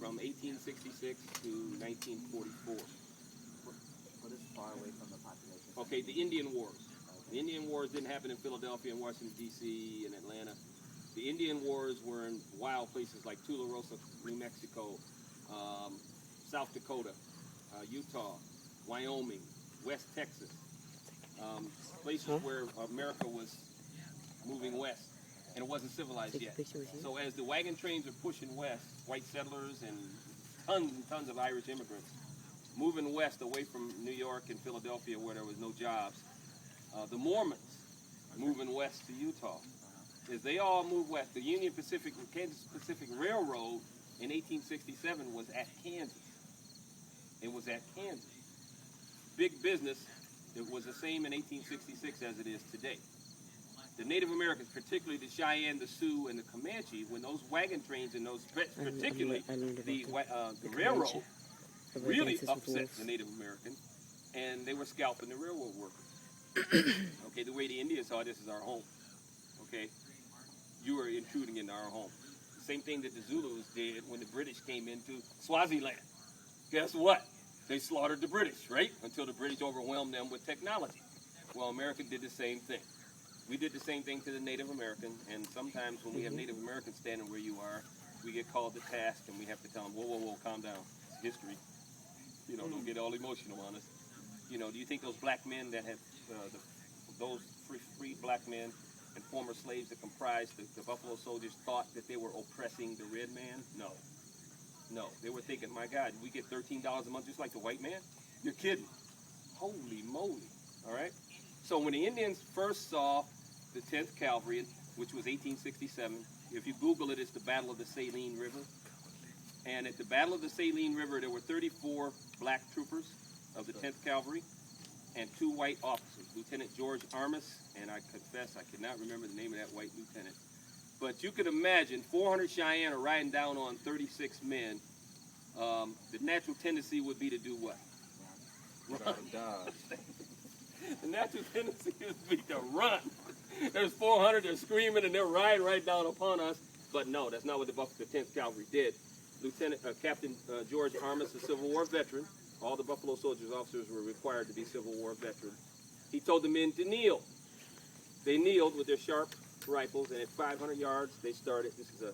from 1866 to 1944. What is far away from the population? Okay, the Indian Wars. The Indian Wars didn't happen in Philadelphia and Washington, D.C. and Atlanta. The Indian Wars were in wild places like Tularosa, New Mexico, South Dakota, Utah, Wyoming, West Texas, places where America was moving west, and it wasn't civilized yet. So as the wagon trains are pushing west, white settlers and tons of Irish immigrants moving west away from New York and Philadelphia where there was no jobs, the Mormons moving west to Utah. As they all moved west, the Kansas Pacific Railroad in 1867 was at Kansas. It was at Kansas. Big business, it was the same in 1866 as it is today. The Native Americans, particularly the Cheyenne, the Sioux, and the Comanche, when those wagon trains and those, particularly the railroad, really upset the Native Americans, and they were scalping the railroad workers. Okay, the way the Indians saw this is our home. Okay, you are intruding into our home. The same thing that the Zulus did when the British came into Swaziland. Guess what? They slaughtered the British, right? Until the British overwhelmed them with technology. Well, America did the same thing. We did the same thing to the Native American, and sometimes when we have Native Americans standing where you are, we get called to task, and we have to tell them, whoa, whoa, whoa, calm down. It's history. You know, don't get all emotional on us. You know, do you think those black men that had, those free black men and former slaves that comprised the Buffalo Soldiers thought that they were oppressing the red man? No. No. They were thinking, my God, we get $13 a month just like the white man? You're kidding. Holy moly. All right? So when the Indians first saw the 10th Cavalry, which was 1867, if you Google it, it's the Battle of the Saline River. And at the Battle of the Saline River, there were 34 black troopers of the 10th Cavalry and 2 white officers, Lieutenant George Armis, and I confess I cannot remember the name of that white lieutenant. But you could imagine 400 Cheyenne are riding down on 36 men. The natural tendency would be to do what? Run. The natural tendency would be to run. There's 400, they're screaming, and they're riding right down upon us. But no, that's not what the 10th Cavalry did. Captain George Armis, a Civil War veteran. All the Buffalo Soldiers officers were required to be Civil War veterans. He told the men to kneel. They kneeled with their sharp rifles, and at 500 yards, they started. This is a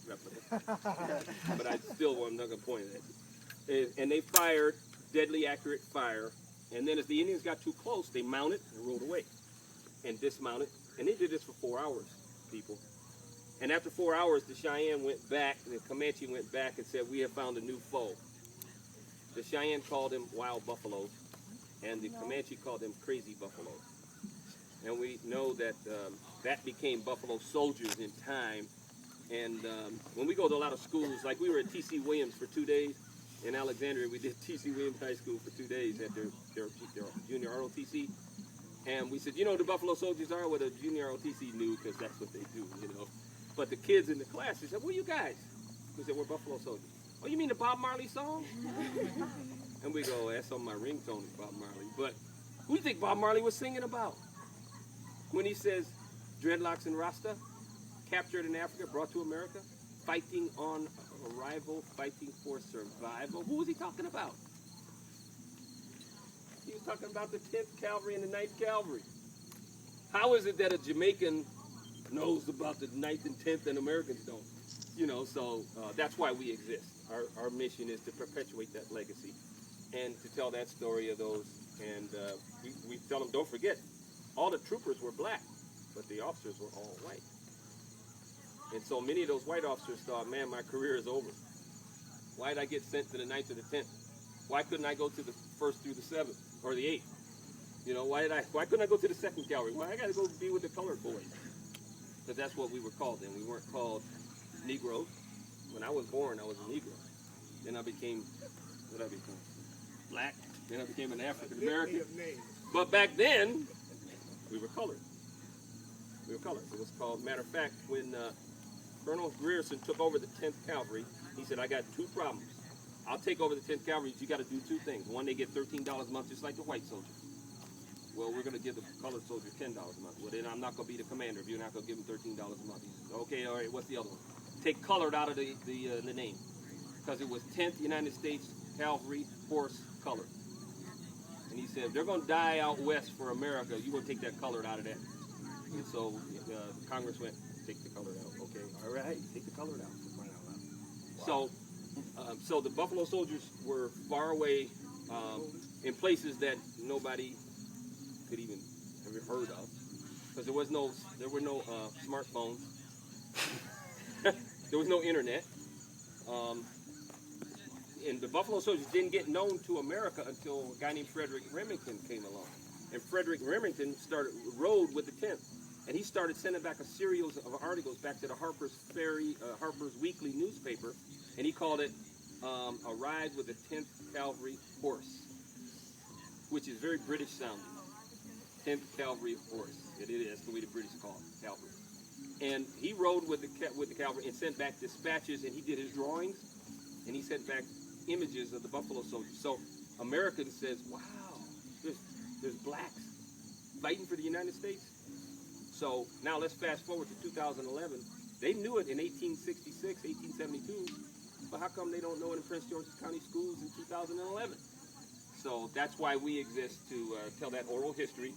replica, but I still am not going to point at it. And they fired deadly accurate fire. And then as the Indians got too close, they mounted and rode away and dismounted. And they did this for 4 hours, people. And after 4 hours, the Cheyenne went back, the Comanche went back and said, we have found a new foe. The Cheyenne called them wild buffaloes, and the Comanche called them crazy buffaloes. And we know that that became Buffalo Soldiers in time. And when we go to a lot of schools, like we were at T.C. Williams for 2 days in Alexandria, we did T.C. Williams High School for 2 days at their junior ROTC. And we said, you know what the Buffalo Soldiers are? Well, the junior ROTC knew because that's what they do, you know. But the kids in the class, they said, what are you guys? We said, we're Buffalo Soldiers. Oh, you mean the Bob Marley song? And we go, that's on my ringtone, is Bob Marley. But who do you think Bob Marley was singing about? When he says, dreadlocks and Rasta, captured in Africa, brought to America, fighting on arrival, fighting for survival. Who was he talking about? He was talking about the 10th Cavalry and the 9th Cavalry. How is it that a Jamaican knows about the 9th and 10th and Americans don't? You know, so that's why we exist. Our mission is to perpetuate that legacy and to tell that story of those. And we tell them, don't forget, all the troopers were black, but the officers were all white. And so many of those white officers thought, man, my career is over. Why did I get sent to the 9th or the 10th? Why couldn't I go to the 1st through the 7th or the 8th? You know, why couldn't I go to the 2nd Cavalry? Why I got to go be with the colored boys? Because that's what we were called then. We weren't called Negroes. When I was born, I was a Negro. Then I became, black. Then I became an African American. But back then, we were colored. We were colored. It was called, matter of fact, when Colonel Grierson took over the 10th Cavalry, he said, I got 2 problems. I'll take over the 10th Cavalry, but you got to do 2 things. One, they get $13 a month, just like the white soldiers. Well, we're going to give the colored soldiers $10 a month. Well, then I'm not going to be the commander if you're not going to give them $13 a month. He says, okay, all right, what's the other one? Take colored out of the name. because it was 10th United States Cavalry Horse colored. And he said, if they're going to die out west for America, you're going to take that colored out of that. And so Congress went, take the colored out. Okay, all right, take the colored out. Wow. So the Buffalo Soldiers were far away in places that nobody could even ever heard of, because there were no smartphones, there was no internet, and the Buffalo Soldiers didn't get known to America until a guy named Frederick Remington came along, and Frederick Remington rode with the 10th, and he started sending back a series of articles back to the Harper's Weekly newspaper, and he called it A Ride with the 10th Cavalry Horse, which is very British sounding. 10th Cavalry Horse. It is. That's the way the British call it, cavalry. And he rode with the cavalry and sent back dispatches, and he did his drawings, and he sent back images of the Buffalo Soldiers. So Americans says, wow, there's blacks fighting for the United States. So now let's fast forward to 2011. They knew it in 1866, 1872, but how come they don't know it in Prince George's County schools in 2011? So that's why we exist, to tell that oral history.